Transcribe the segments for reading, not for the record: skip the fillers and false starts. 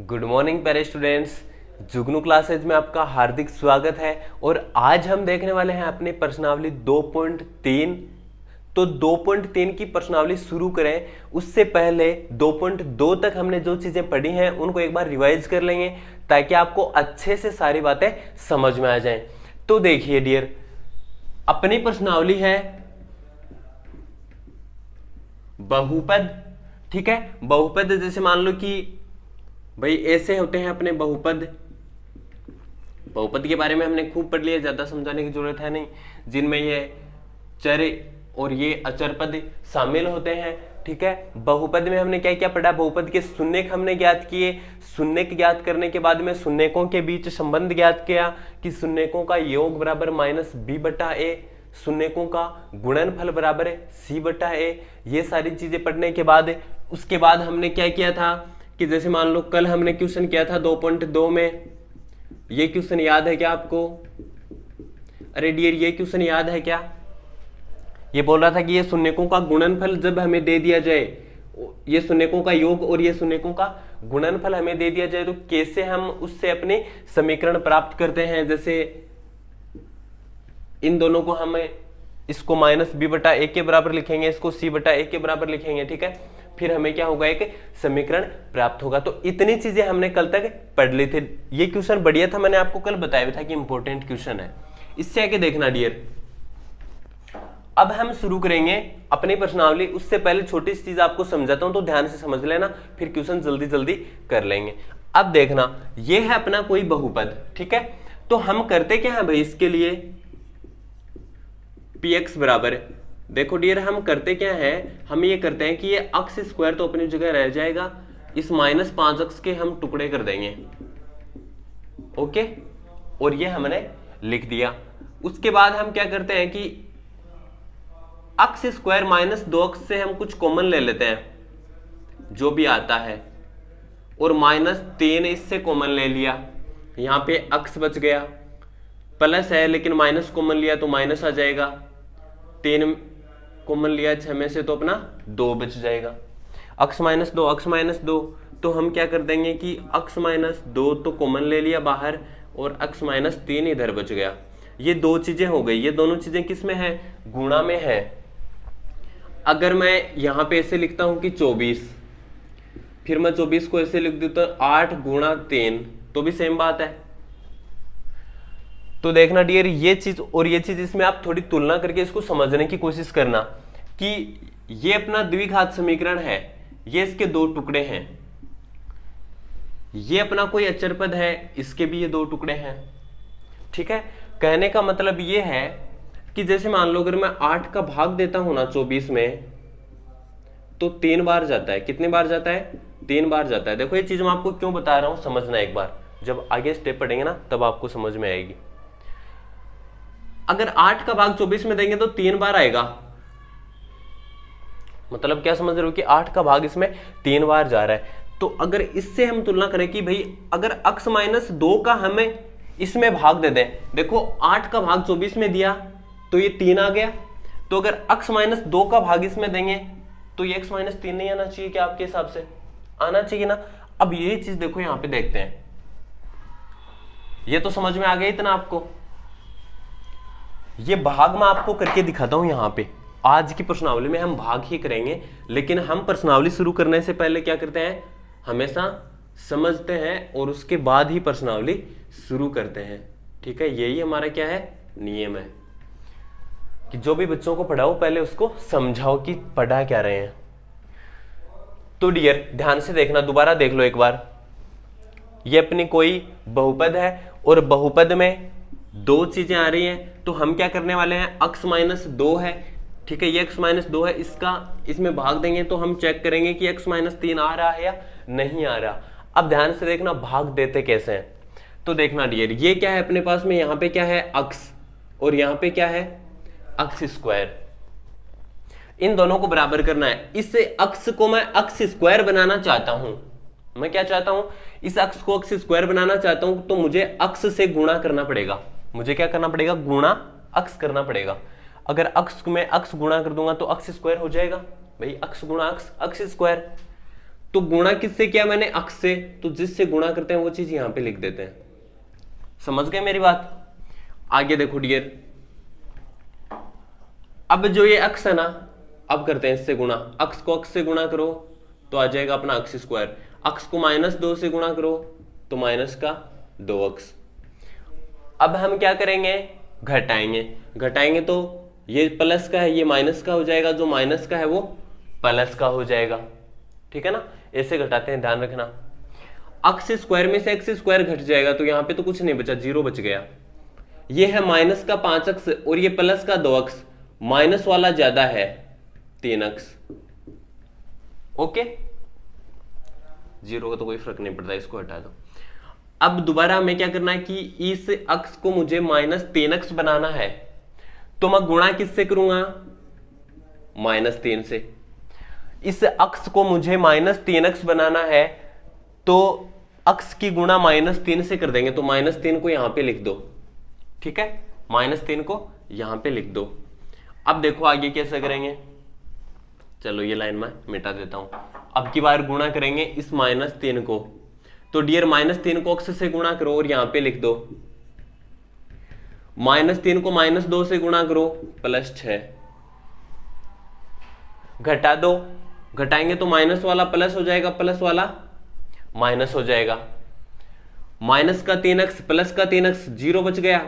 Good morning प्यारे students. जुगनू classes में आपका हार्दिक स्वागत है। और आज हम देखने वाले हैं अपनी प्रश्नावली 2.3। तो 2.3 की प्रश्नावली शुरू करें उससे पहले 2.2 तक हमने जो चीजें पढ़ी हैं उनको एक बार रिवाइज कर लेंगे ताकि आपको अच्छे से सारी बातें समझ में आ जाएं। तो देखिए डियर, अपनी प्रश्नावली है बहुपद। ठीक है, बहुपद जैसे मान लो कि भाई ऐसे होते हैं अपने बहुपद। बहुपद के बारे में हमने खूब पढ़ लिया, ज्यादा समझाने की जरूरत है नहीं, जिनमें ये चर और ये अचर पद शामिल होते हैं। ठीक है, बहुपद में हमने क्या क्या पढ़ा? बहुपद के शून्यक हमने ज्ञात किए। शून्यक ज्ञात करने के बाद में शून्यकों के बीच संबंध ज्ञात किया कि शून्यकों का योग बराबर -b/a, शून्यकों का गुणनफल बराबर है c/a। ये सारी चीजें पढ़ने के बाद उसके बाद हमने क्या किया था कि जैसे मान लो कल हमने क्वेश्चन किया था 2.2 में, ये क्वेश्चन याद है क्या आपको? अरे डियर, ये क्वेश्चन याद है क्या? ये बोल रहा था कि ये शून्यकों का गुणनफल जब हमें दे दिया जाए, ये शून्यकों का योग और ये शून्यकों का गुणनफल हमें दे दिया जाए तो कैसे हम उससे अपने समीकरण प्राप्त करते हैं। जैसे इन दोनों को हम इसको -b/a के बराबर लिखेंगे, इसको c/a के बराबर लिखेंगे। ठीक है, फिर हमें क्या होगा, एक समीकरण प्राप्त होगा। तो इतनी चीजें हमने कल तक पढ़ ली थी। ये क्वेश्चन बढ़िया था, मैंने आपको कल बताया भी था कि इंपॉर्टेंट क्वेश्चन है। इससे आगे देखना डियर, अब हम शुरू करेंगे अपनी प्रश्नावली। उससे पहले छोटी सी चीज आपको समझाता हूं, तो ध्यान से समझ लेना, फिर क्वेश्चन जल्दी जल्दी कर लेंगे। अब देखना, ये है अपना कोई बहुपद। ठीक है, तो हम करते क्या है भाई इसके लिए, px बराबर, देखो डियर हम करते क्या है, हम ये करते हैं कि ये अक्स स्क्वायर तो अपनी जगह रह जाएगा, इस -5 अक्स के हम टुकड़े कर देंगे। ओके, और ये हमने लिख दिया। उसके बाद हम क्या करते हैं कि अक्स स्क्वायर -2 अक्स से हम कुछ कॉमन ले लेते हैं जो भी आता है, और -3 इससे कॉमन ले लिया, यहां पे अक्स बच गया, प्लस है लेकिन माइनस कॉमन लिया तो माइनस आ जाएगा, 3 कॉमन लिया 6 में से तो अपना 2 बच जाएगा। अक्स -2 अक्स -2, तो हम क्या कर देंगे कि अक्स -2 तो कॉमन ले लिया बाहर और अक्स -3 इधर बच गया। ये दो चीजें हो गई। ये दोनों चीजें किस में है? गुणा में है। अगर मैं यहां पे ऐसे लिखता हूं कि 24, फिर मैं 24 को ऐसे लिख देता हूं 8 × 3, तो भी सेम बात है। तो देखना डियर, ये चीज और ये चीज, इसमें आप थोड़ी तुलना करके इसको समझने की कोशिश करना कि ये अपना द्विघात समीकरण है, ये इसके 2 टुकड़े हैं, ये अपना कोई अचर पद है, इसके भी ये 2 टुकड़े हैं। ठीक है, कहने का मतलब ये है कि जैसे मान लो अगर मैं 8 का भाग देता हूं ना 24 में, तो 3 बार जाता है। कितने बार जाता है? 3 बार जाता है। देखो ये चीज मैं आपको क्यों बता रहा हूं, समझना एक बार, जब आगे स्टेप पढ़ेंगे ना तब आपको समझ में आएगी। अगर 8 का भाग 24 में देंगे तो 3 बार आएगा, मतलब क्या समझ रहे हो कि 8 का भाग इसमें 3 बार जा रहा है। तो अगर इससे हम तुलना करें कि भाई अगर अक्स -2 का हमें इसमें भाग दे दें, देखो 8 का भाग 24 में दिया तो ये 3 आ गया, तो अगर अक्स -2 का भाग इसमें देंगे तो ये x -3 नहीं आना चाहिए क्या? आपके हिसाब से आना चाहिए ना। अब ये चीज देखो यहां पे देखते हैं, ये तो समझ में आ गया इतना आपको। ये भाग मैं आपको करके दिखाता हूं यहां पे। आज की प्रश्नावली में हम भाग ही करेंगे, लेकिन हम प्रश्नावली शुरू करने से पहले क्या करते हैं, हमेशा समझते हैं और उसके बाद ही प्रश्नावली शुरू करते हैं। ठीक है, यही हमारा क्या है, नियम है कि जो भी बच्चों को पढ़ाओ पहले उसको समझाओ कि पढ़ा क्या रहे हैं। तो डियर ध्यान से देखना, दोबारा देख लो एक बार। ये अपनी कोई बहुपद है और बहुपद में 2 चीजें आ रही हैं, तो हम क्या करने वाले हैं, अक्स -2 है। ठीक है, ये अक्स -2 है, इसका इसमें भाग देंगे तो हम चेक करेंगे कि अक्स -3 आ रहा है या नहीं आ रहा। अब ध्यान से देखना भाग देते कैसे हैं। तो देखना डियर, ये क्या है अपने पास में, यहां पे क्या है अक्स और यहां पे क्या है अक्स स्क्वायर। इन दोनों को बराबर करना है। इस अक्स को मैं अक्स स्क्वायर बनाना चाहता हूं। मैं क्या चाहता हूं, इस अक्स को अक्स स्क्वायर बनाना चाहता हूं, तो मुझे अक्स से गुणा करना पड़ेगा। मुझे क्या करना पड़ेगा, गुणा अक्स करना पड़ेगा। अगर अक्स में अक्स गुणा कर दूंगा तो अक्स स्क्वायर हो जाएगा भाई, अक्स गुणा अक्स, अक्स स्क्वायर। तो गुणा किससे किया मैंने? अक्ष से, तो जिससे गुणा करते हैं वो चीज यहां पे लिख देते हैं। समझ गए मेरी बात? आगे देखो डियर, अब जो ये अक्ष है ना, अब करते हैं इससे गुणा। अक्ष को अक्ष से गुणा करो तो आ जाएगा अपना अक्ष स्क्वायर। अक्ष को -2 से गुणा करो तो माइनस का 2 अक्ष। अब हम क्या करेंगे? घटाएंगे। घटाएंगे तो ये प्लस का है, ये माइनस का हो जाएगा, जो माइनस का है वो प्लस का हो जाएगा। ठीक है ना? ऐसे घटाते हैं, ध्यान रखना। अक्ष स्क्वायर में से एक्स स्क्वायर घट जाएगा तो यहां पे तो कुछ नहीं बचा, 0 बच गया। ये है माइनस का 5 अक्ष और ये प्लस का 2 अक्ष, माइनस वाला ज्यादा है 3 अक्ष। ओके, 0 का तो कोई फर्क नहीं पड़ता, इसको हटा दो। अब दोबारा हमें क्या करना है कि इस अक्ष को मुझे -3 अक्ष बनाना है, तो मैं गुणा किससे करूंगा? -3 से। इस अक्ष को मुझे -3 अक्ष बनाना है तो अक्ष की गुणा -3 से कर देंगे, तो -3 को यहां पे लिख दो। ठीक है, -3 को यहां पे लिख दो। अब देखो आगे कैसे करेंगे। चलो ये लाइन मैं मिटा देता हूं। अब की बार गुणा करेंगे इस -3 को, तो डियर -3 को अक्ष से गुणा करो और यहां पे लिख दो। -3 को -2 से गुणा करो +6। घटा दो, घटाएंगे तो माइनस वाला प्लस हो जाएगा, प्लस वाला माइनस हो जाएगा। माइनस का 3 अक्ष प्लस का 3 अक्ष 0 बच गया।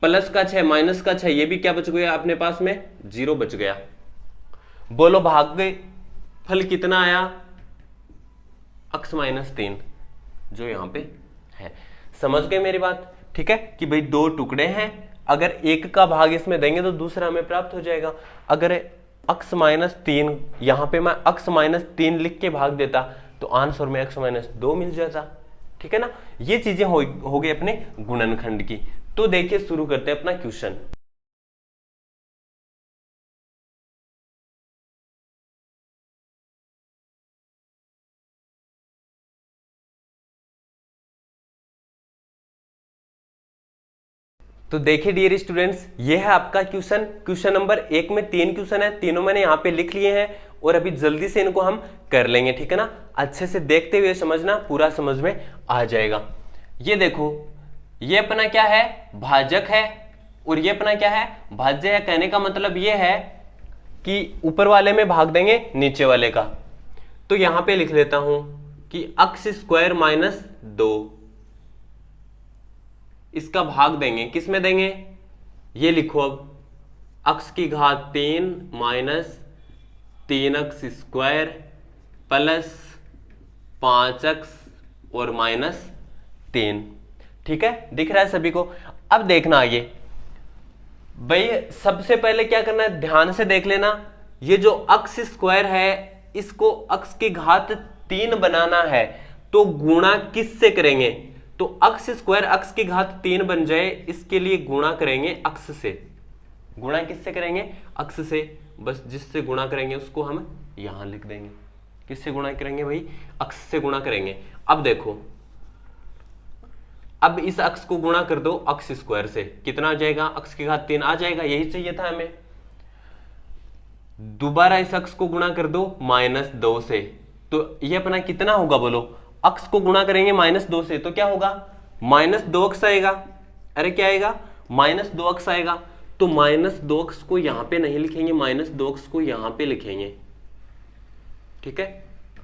प्लस का 6 माइनस का 6, ये भी क्या बच गया अपने पास में? 0 बच गया। बोलो भाग फल कितना आया? अक्ष -3 जो यहां पे है। समझ गए मेरी बात? ठीक है कि भाई 2 टुकड़े हैं, अगर एक का भाग इसमें देंगे तो दूसरा हमें प्राप्त हो जाएगा। अगर अक्ष -3 यहां पे मैं अक्ष -3 लिख के भाग देता तो आंसर में अक्ष -2 मिल जाता। ठीक है ना? ये चीजें हो गई अपने गुणनखंड की। तो देखिए शुरू करते हैं अपना क्वेश्चन। तो देखिए डियर स्टूडेंट्स, ये है आपका क्वेश्चन। क्वेश्चन नंबर 1 में 3 क्वेश्चन है, तीनों मैंने यहाँ पे लिख लिए हैं और अभी जल्दी से इनको हम कर लेंगे। ठीक है ना? अच्छे से देखते हुए समझना, पूरा समझ में आ जाएगा। ये देखो, ये अपना क्या है? भाजक है और ये अपना क्या है? भाज्य है। कहने का मतलब ये है कि ऊपर वाले में भाग देंगे नीचे वाले का। तो यहां पे लिख लेता हूं कि अक्ष स्क्वायर -2, इसका भाग देंगे, किस में देंगे? ये लिखो अब, अक्ष की घात 3 -3 अक्ष स्क्वायर प्लस 5 अक्ष और -3। ठीक है, दिख रहा है सभी को? अब देखना आगे भाई, सबसे पहले क्या करना है, ध्यान से देख लेना। ये जो अक्ष स्क्वायर है इसको अक्ष की घात 3 बनाना है, तो गुणा किससे करेंगे? तो अक्ष स्क्वायर अक्ष की घात 3 बन जाए, इसके लिए गुणा करेंगे अक्ष से। गुणा किससे करेंगे? अक्ष से। बस जिससे गुणा करेंगे उसको हम यहां लिख देंगे। किससे गुणा करेंगे भाई? अक्ष से गुणा करेंगे। अब देखो, अब इस अक्ष को गुणा कर दो अक्ष स्क्वायर से, कितना आ जाएगा? अक्ष की घात 3 आ जाएगा, यही चाहिए था हमें। दोबारा इस अक्ष को गुणा कर दो -2 से, तो ये अपना कितना होगा बोलो? अक्ष को गुणा करेंगे -2 से तो क्या होगा? -2 अक्ष आएगा। अरे क्या आएगा? -2 अक्ष आएगा। तो -2 अक्ष को यहां पे नहीं लिखेंगे, -2 अक्ष को यहां पे लिखेंगे। ठीक है,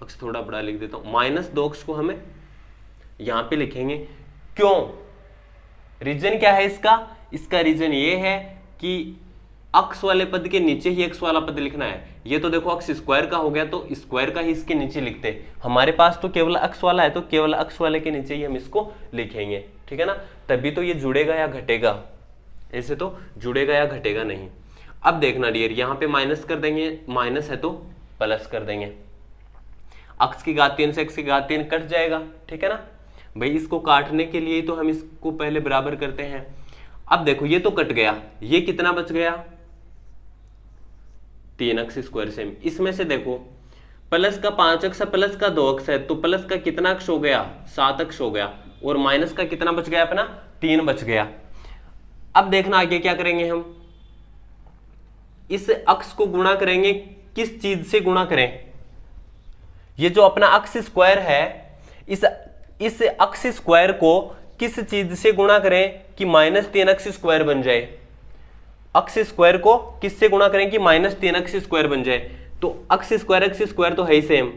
अक्ष थोड़ा बड़ा लिख देता हूं। -2 अक्ष को हमें यहां पे लिखेंगे। क्यों? रीजन क्या है इसका? इसका रीजन ये है कि अक्ष वाले पद के नीचे ही एक्स वाला पद लिखना है। ये तो देखो अक्ष स्क्वायर का हो गया, तो स्क्वायर का ही इसके नीचे लिखते हैं। हमारे पास तो केवल अक्ष वाला है, तो केवल अक्ष वाले के नीचे ही हम इसको लिखेंगे। ठीक है ना? तभी तो ये जुड़ेगा या घटेगा, ऐसे तो जुड़ेगा या घटेगा नहीं। अब देखना डियर, यहां पे माइनस कर देंगे, माइनस है तो प्लस कर देंगे। अक्ष की घात 3 से अक्ष की घात 3 कट जाएगा। ठीक है ना भाई? इसको काटने के लिए तो हम इसको पहले बराबर करते हैं। अब देखो, ये तो कट गया, ये कितना बच गया? 3 अक्ष स्क्वायर से। इसमें से देखो, प्लस का 5 अक्ष है, प्लस का 2 अक्ष है, तो प्लस का कितना अक्ष हो गया? 7 अक्ष हो गया। और माइनस का कितना बच गया अपना? 3 बच गया। अब देखना आगे क्या करेंगे हम, इस अक्ष को गुणा करेंगे, किस चीज से गुणा करें? ये जो अपना अक्ष स्क्वायर है, इस अक्ष स्क्वायर को किस चीज से गुणा करें कि -3 अक्ष स्क्वायर बन जाए। अक्ष स्क्वायर को किससे गुणा करें कि -3 अक्ष स्क्वायर बन जाए। तो अक्ष स्क्वायर तो है ही सेम,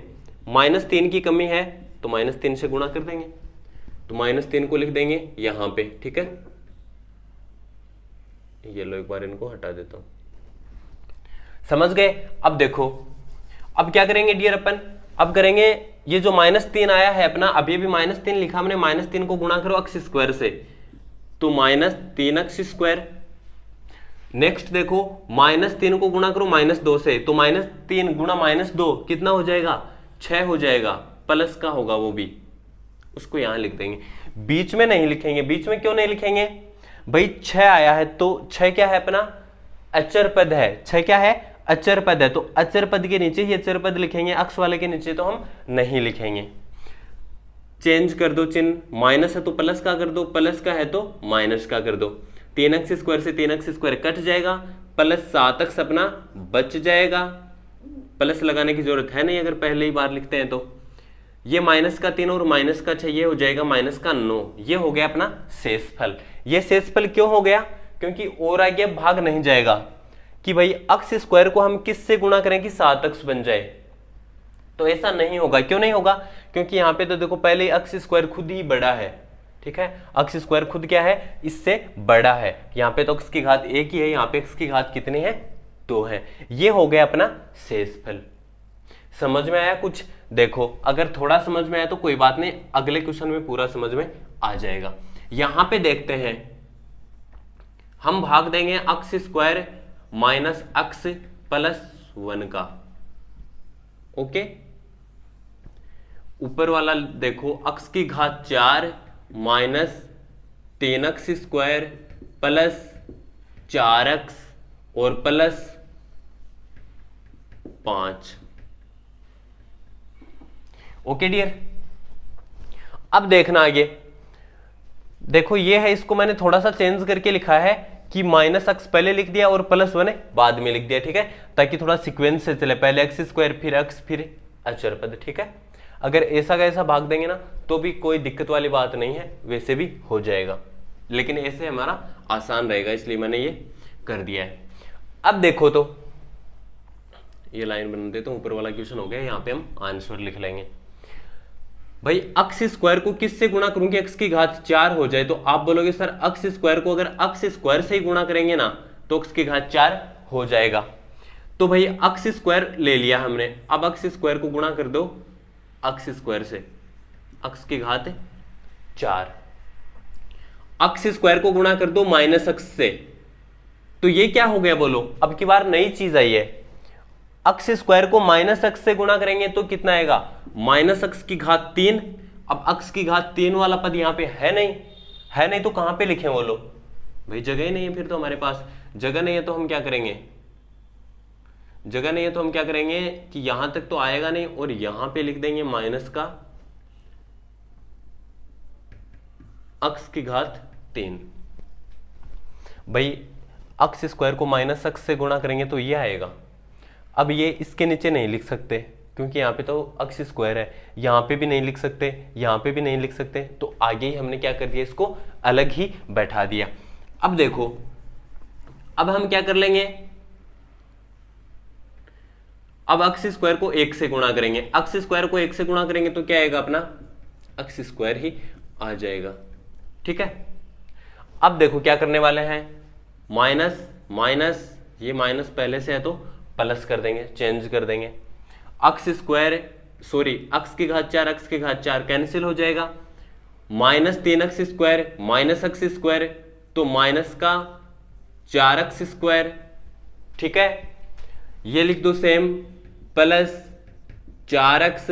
-3 की कमी है तो -3 से गुणा कर देंगे, तो -3 को लिख देंगे यहां पे, ठीक है। ये लो एक बार इनको हटा देता हूं, समझ गए। अब देखो अब क्या करेंगे डियर अपन, अब करेंगे ये जो -3 आया है अपना, अब ये भी -3 लिखा हमने, -3 को गुणा करो अक्ष स्क्वायर से तो -3 अक्ष स्क्वायर। नेक्स्ट देखो -3 को गुणा करो -2 से तो -3 गुणा -2 कितना हो जाएगा, 6 हो जाएगा, प्लस का होगा वो भी, उसको यहां लिख देंगे, बीच में नहीं लिखेंगे। बीच में क्यों नहीं लिखेंगे भाई, 6 आया है तो 6 क्या है अपना, अचर पद है। 6 क्या है, अचर पद है, तो अचर पद के नीचे ही अचर पद लिखेंगे, अक्ष वाले के नीचे तो हम नहीं लिखेंगे। चेंज कर दो चिन्ह, माइनस है तो प्लस का कर दो, प्लस का है तो माइनस का कर दो। 3 अक्ष स्क्वायर से 3 अक्ष स्क्वायर कट जाएगा, प्लस 7 अक्ष अपना बच जाएगा। प्लस लगाने की जरूरत है नहीं अगर पहले ही बार लिखते हैं तो। ये -3 और -6 ये हो जाएगा -9। ये हो गया अपना शेषफल। ये शेषफल क्यों हो गया, क्योंकि और आगे भाग नहीं जाएगा कि भाई अक्ष स्क्वायर को हम किससे गुणा करें कि 7 अक्ष बन जाए, तो ऐसा नहीं होगा। क्यों नहीं होगा, क्योंकि यहाँ पे तो देखो पहले अक्ष स्क्वायर खुद ही बड़ा है, ठीक है। अक्ष स्क्वायर खुद क्या है, इससे बड़ा है। यहाँ पे तो अक्ष की घात 1 ही है, यहाँ पे अक्ष की घात कितनी है, 2 है। ये हो गया अपना शेषफल। समझ में आया कुछ? देखो अगर थोड़ा समझ में आया तो कोई बात नहीं, अगले क्वेश्चन में पूरा समझ में आ जाएगा। यहां पे देखते हैं, हम भाग देंगे अक्ष स्क्वायर माइनस अक्ष प्लस 1 का, ओके। ऊपर वाला देखो अक्ष की घात 4 माइनस 3 अक्ष स्क्वायर प्लस 4 अक्ष और प्लस 5, ओके डियर। अब देखना आगे, देखो ये है, इसको मैंने थोड़ा सा चेंज करके लिखा है कि माइनस अक्स पहले लिख दिया और प्लस 1 बाद में लिख दिया, ठीक है, ताकि थोड़ा सीक्वेंस से चले, पहले एक्स स्क्वायर फिर अक्स फिर अचर पद, ठीक है। अगर ऐसा का ऐसा भाग देंगे ना तो भी कोई दिक्कत वाली बात नहीं है, वैसे भी हो जाएगा, लेकिन ऐसे हमारा आसान रहेगा, इसलिए मैंने ये कर दिया है। अब देखो तो ये लाइन बना देता हूं, ऊपर वाला क्वेश्चन हो गया, यहाँ पे हम आंसर लिख लेंगे। भाई अक्ष स्क्वायर को किससे गुणा करूं कि अक्ष की घात 4 हो जाए, तो आप बोलोगे सर अक्ष स्क्वायर को अगर अक्ष स्क्वायर से ही गुणा करेंगे ना तो अक्ष की घात 4 हो जाएगा। तो भाई अक्ष स्क्वायर ले लिया हमने, अब अक्ष स्क्वायर को गुणा कर दो अक्ष स्क्वायर से, अक्ष की घात 4। अक्ष स्क्वायर को गुणा कर दो माइनस अक्ष से, तो ये क्या हो गया बोलो, अब की बार नई चीज आई है। अक्ष स्क्वायर को माइनस अक्ष से गुणा करेंगे तो कितना आएगा, माइनस अक्ष की घात 3। अब अक्ष की घात 3 वाला पद यहाँ पे है नहीं तो कहां पे लिखें बोलो, भाई जगह ही नहीं है, फिर तो हमारे पास जगह नहीं है तो हम क्या करेंगे, जगह नहीं है तो हम क्या करेंगे कि यहां तक तो आएगा नहीं और यहां पे लिख देंगे माइनस का अक्ष की घात 3। भाई अक्ष स्क्वायर को माइनस अक्ष से गुणा करेंगे तो ये आएगा। अब ये इसके नीचे नहीं लिख सकते क्योंकि यहाँ पे तो अक्ष स्क्वायर है, यहाँ पे भी नहीं लिख सकते, यहाँ पे भी नहीं लिख सकते, तो आगे ही हमने क्या कर दिया, इसको अलग ही बैठा दिया। अब देखो, अब हम क्या कर लेंगे, अब अक्ष स्क्वायर को 1 से गुणा करेंगे। अक्ष स्क्वायर को 1 से गुणा करेंगे तो क्या आएगा, अपना अक्ष स्क्वायर ही आ जाएगा, ठीक है। अब देखो क्या करने वाले हैं, माइनस माइनस, ये माइनस पहले से है तो प्लस कर देंगे, चेंज कर देंगे। अक्ष स्क्वायर सॉरी अक्ष की घात 4 अक्ष की घात 4 कैंसिल हो जाएगा, माइनस 3 अक्ष स्क्वायर माइनस अक्ष स्क्वायर तो माइनस का 4 अक्ष स्क्वायर, ठीक है। ये लिख दो सेम, प्लस 4 अक्ष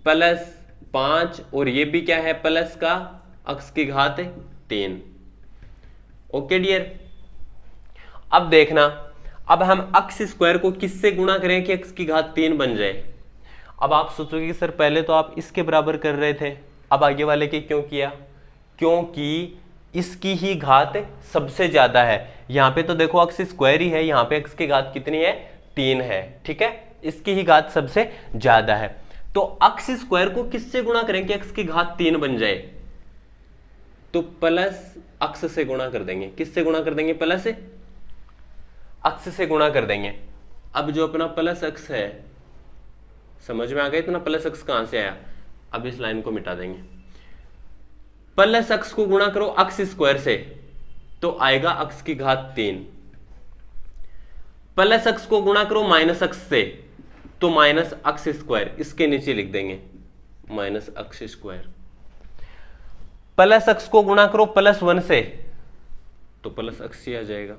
प्लस 5 और ये भी क्या है, प्लस का अक्ष की घात 3, ओके डियर। अब देखना, अब हम अक्ष स्क्वायर को किससे गुणा करें कि अक्ष की घात 3 बन जाए। अब आप सोचोगे कि सर पहले तो आप इसके बराबर कर रहे थे, अब आगे वाले के क्यों किया, क्योंकि इसकी ही घात सबसे ज्यादा है। यहाँ पे तो देखो अक्ष स्क्वायर ही है, यहाँ पे अक्ष की घात कितनी है, 3 है, ठीक है, इसकी ही घात सबसे ज्यादा है। तो अक्स स्क्वायर को किससे गुणा करें कि एक्स की घात 3 बन जाए? तो प्लस अक्स से गुणा कर देंगे। किससे गुणा कर देंगे? प्लस अक्स से गुणा कर देंगे। अब जो अपना प्लस अक्स है, समझ में आ गया इतना प्लस अक्स कहां से आया? अब इस लाइन को मिटा देंगे। प्लस अक्स को गुणा करो अक्स स्क्वायर से तो आएगा अक्स की घात 3। प्लस अक्स को गुणा करो माइनस अक्स से तो माइनस अक्स स्क्वायर, इसके नीचे लिख देंगे माइनस अक्स स्क्वायर। प्लस अक्स को गुणा करो प्लस 1 से तो प्लस अक्स ही आ जाएगा।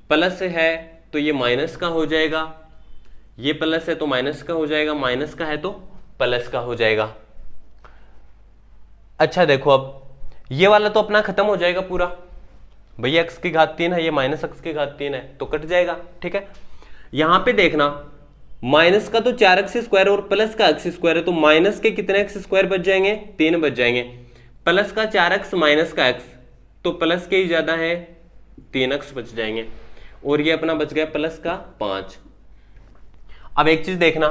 प्लस है तो ये माइनस का हो जाएगा, ये प्लस है तो माइनस का हो जाएगा, माइनस का है तो प्लस का हो जाएगा। अच्छा देखो, अब ये वाला तो अपना खत्म हो जाएगा पूरा। भैया एक्स की घात 3 है, ये माइनस एक्स की घात 3 है तो कट जाएगा। ठीक है, यहां पे देखना माइनस का तो 4x स्क्वायर और प्लस का x स्क्वायर है, तो माइनस के कितने x स्क्वायर बच जाएंगे? 3 बच जाएंगे। प्लस का 4x माइनस का x तो प्लस के ही ज्यादा है, 3x बच जाएंगे। और ये अपना बच गया प्लस का 5। अब एक चीज देखना,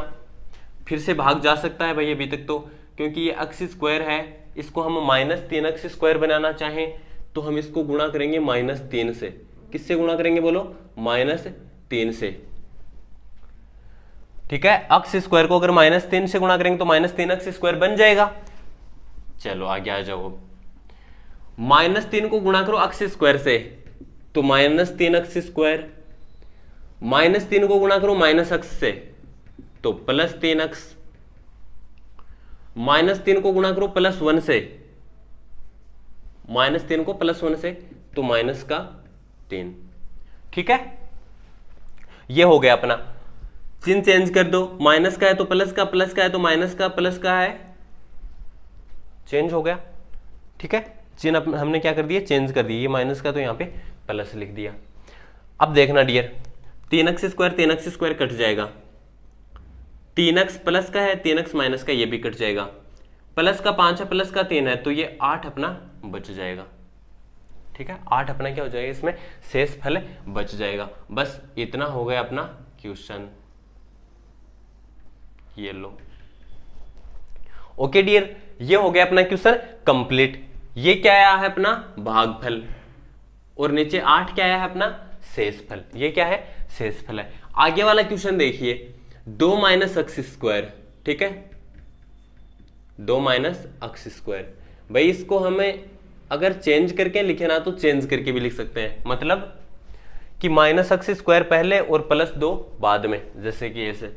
फिर से भाग जा सकता है भाई अभी तक तो, क्योंकि ये x स्क्वायर है, इसको हम माइनस 3x स्क्वायर बनाना चाहें तो हम इसको गुणा करेंगे माइनस 3 से। किससे गुणा करेंगे बोलो? माइनस 3 से। ठीक है, x स्क्वायर को अगर माइनस 3 से गुणा करेंगे तो माइनस 3x स्क्वायर बन जाएगा। चलो आगे आ जाओ। माइनस 3 को गुणा करो x स्क्वायर से तो माइनस 3x स्क्वायर, माइनस 3 को गुणा करो माइनस x से तो प्लस 3x, माइनस 3 को गुणा करो प्लस 1 से, माइनस 3 को प्लस 1 से तो माइनस का 3। ठीक है, ये हो गया अपना। चिन्ह चेंज कर दो, माइनस का है तो प्लस का, प्लस का है तो माइनस का, प्लस का है, चेंज हो गया। ठीक है, चिन्ह हमने क्या कर दिया? चेंज कर दिया। ये माइनस का तो यहां पे प्लस लिख दिया। अब देखना डियर, 3x स्क्वायर कट जाएगा, 3x प्लस का है, 3x माइनस का, ये भी कट जाएगा। प्लस का 5 है, प्लस का 3 है तो ये 8 अपना बच जाएगा। ठीक है, 8 अपना क्या हो जाएगा? इसमें शेष फल बच जाएगा। बस इतना हो गया अपना क्वेश्चन। ये लो। ओके डियर, ये हो गया अपना क्वेश्चन कंप्लीट। ये क्या आया है? अपना भागफल। और नीचे 8 क्या आया है? अपना शेषफल। ये क्या है? शेषफल है। आगे वाला क्वेश्चन देखिए, 2 माइनस एक्स स्क्वायर। ठीक है, 2 माइनस एक्स स्क्वायर। भाई इसको हमें अगर चेंज करके लिखे ना तो चेंज करके भी लिख सकते हैं, मतलब कि माइनस एक्स स्क्वायर पहले और प्लस 2 बाद में, जैसे कि ऐसे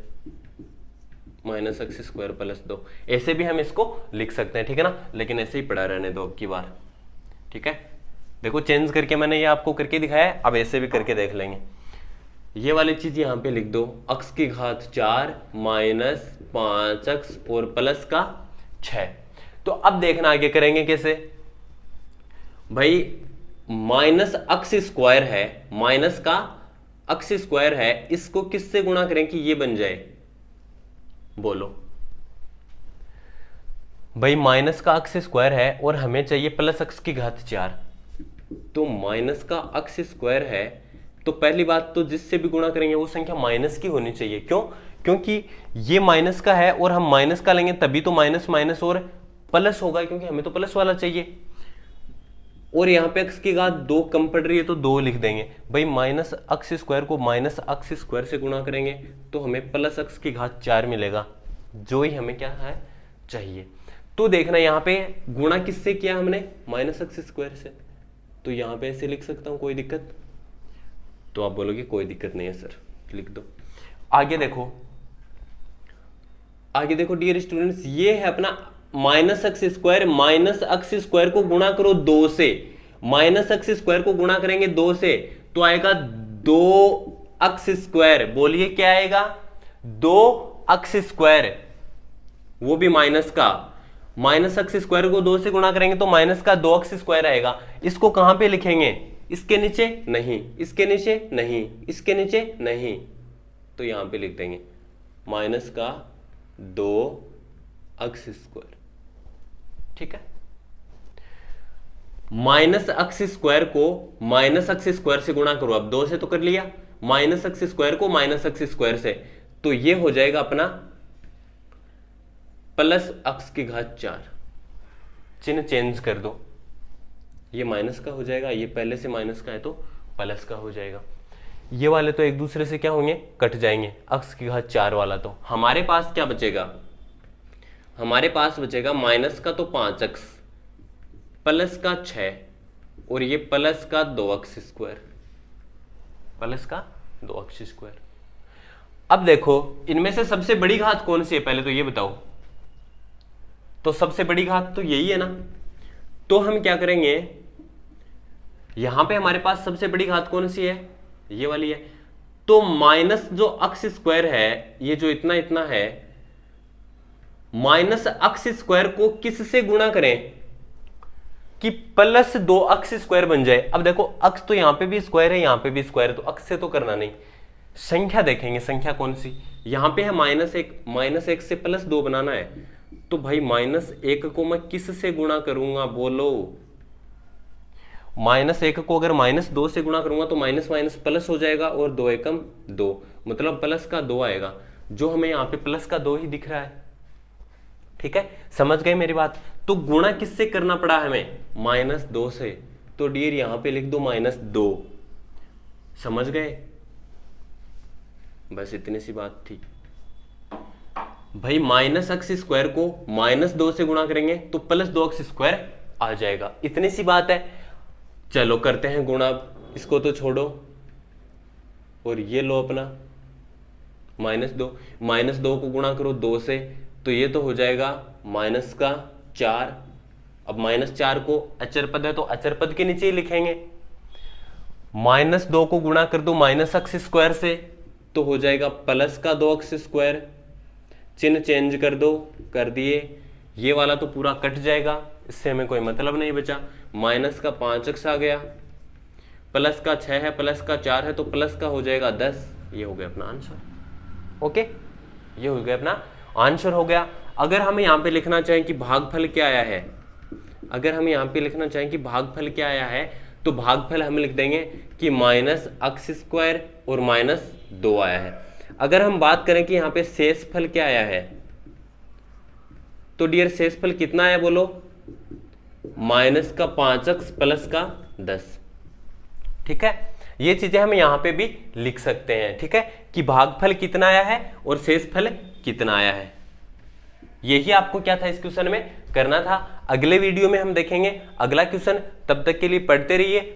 माइनस एक्स स्क्वायर प्लस 2, ऐसे भी हम इसको लिख सकते हैं। ठीक है ना, लेकिन ऐसे ही पढ़ा रहने दो अब की बार। ठीक है, देखो चेंज करके मैंने ये आपको करके दिखाया है, अब ऐसे भी करके देख लेंगे। ये वाली चीज यहां पे लिख दो, x की घात 4 माइनस 5x और प्लस का 6। तो अब देखना आगे करेंगे कैसे। भाई माइनस x स्क्वायर है, माइनस का x स्क्वायर है, इसको किससे गुणा करें कि ये बन जाए? बोलो भाई, माइनस का x स्क्वायर है और हमें चाहिए प्लस x की घात 4। तो माइनस का x स्क्वायर है तो पहली बात तो जिससे भी गुणा करेंगे वो संख्या माइनस की होनी चाहिए। क्यों? क्योंकि ये माइनस का है और हम माइनस का लेंगे तभी तो माइनस माइनस और प्लस होगा, क्योंकि हमें तो प्लस वाला चाहिए। और यहाँ पे x की घात 2 कम पड़ रही है तो 2 लिख देंगे। भाई माइनस x स्क्वायर को माइनस x स्क्वायर से गुणा करेंगे तो हमें प्लस x की घात 4 मिलेगा, जो ही हमें क्या है चाहिए। तो देखना यहाँ पे गुणा किससे किया हमने? माइनस x स्क्वायर से। तो यहाँ पे ऐसे लिख सकता हूँ, कोई दिक्कत? तो आप बोलोगे कोई दिक्कत नहीं है सर, लिख दो। आगे देखो, आगे देखो डियर स्टूडेंट्स, ये है अपना minus x square. Minus x square को गुणा करो 2 से, माइनस एक्स स्क्वायर को गुणा करेंगे 2 से तो आएगा 2x स्क्वायर। बोलिए क्या आएगा? 2x स्क्वायर, वो भी माइनस का। माइनस एक्स स्क्वायर को 2 से गुणा करेंगे तो माइनस का 2x स्क्वायर आएगा। इसको कहां पे लिखेंगे? इसके नीचे नहीं, इसके नीचे नहीं, इसके नीचे नहीं, तो यहां पे लिख देंगे माइनस का 2x स्क्वायर। ठीक है, माइनस एक्स स्क्वायर को माइनस एक्स स्क्वायर से गुणा करो। अब 2 से तो कर लिया, माइनस एक्स स्क्वायर को माइनस एक्स स्क्वायर से, तो ये हो जाएगा अपना प्लस x की घात 4, चिन्ह चेंज कर दो, ये माइनस का हो जाएगा, ये पहले से माइनस का है तो प्लस का हो जाएगा। ये वाले तो एक दूसरे से क्या होंगे, कट जाएंगे, x की घात 4 वाला। तो हमारे पास क्या बचेगा, हमारे पास बचेगा माइनस का तो 5x, प्लस का 6 और ये प्लस का 2x स्क्वायर, प्लस का 2x स्क्वायर। अब देखो इनमें से सबसे बड़ी घात कौन सी है, पहले तो ये बताओ। तो सबसे बड़ी घात तो यही है ना, तो हम क्या करेंगे, यहां पे हमारे पास सबसे बड़ी घात कौन सी है, ये वाली है। तो माइनस जो x स्क्वायर है, ये जो इतना इतना है, माइनस x स्क्वायर को किससे गुणा करें कि प्लस 2x स्क्वायर बन जाए। अब देखो x तो यहां पे भी स्क्वायर है, यहां पे भी स्क्वायर है, तो x से तो करना नहीं, संख्या देखेंगे, संख्या कौन सी, यहां पे है -1 से +2 बनाना है। तो भाई -1 को मैं किस से गुणा करूंगा, बोलो। -1 को अगर -2 से गुणा करूंगा तो माइनस माइनस प्लस हो जाएगा और 2 एकम 2, मतलब प्लस का 2 आएगा, जो हमें यहाँ पे प्लस का 2 ही दिख रहा है। ठीक है, समझ गए मेरी बात। तो गुणा किससे करना पड़ा हमें, -2 से, तो डियर यहां पे लिख दो -2, समझ गए, बस इतनी सी बात थी भाई। -x स्क्वायर को -2 से गुणा करेंगे तो +2x स्क्वायर आ जाएगा, इतनी सी बात है। चलो करते हैं गुणा, इसको तो छोड़ो और ये लो अपना -2 को गुणा करो 2 से, तो ये तो हो जाएगा -4। अब -4 को अचर पद है तो अचर पद के नीचे ही लिखेंगे। -2 को गुणा कर दो -x स्क्वायर से, तो हो जाएगा प्लस का 2x स्क्वायर, चिन्ह चेंज कर दो, कर दिए, ये वाला तो पूरा कट जाएगा, इससे हमें कोई मतलब नहीं बचा। माइनस का 5x आ गया, प्लस का 6 है, प्लस का 4 है, तो प्लस का हो जाएगा 10। ये हो गया अपना आंसर। ओके, ये हो गया अपना आंसर हो गया। अगर हम यहाँ पे लिखना चाहें कि भागफल क्या आया है, अगर हम यहाँ पे लिखना चाहें कि भागफल क्या आया है, तो भागफल हम लिख देंगे कि -x स्क्वायर और -2 आया है। अगर हम बात करें कि यहाँ पे शेषफल क्या आया है, तो डियर शेषफल कितना आया बोलो, -5x प्लस का 10। ठीक है, ये चीजें हम यहाँ पे भी लिख सकते हैं। ठीक है, कि भागफल कितना आया है और शेषफल कितना आया है। यही आपको क्या था इस क्वेश्चन में करना था। अगले वीडियो में हम देखेंगे अगला क्वेश्चन, तब तक के लिए पढ़ते रहिए।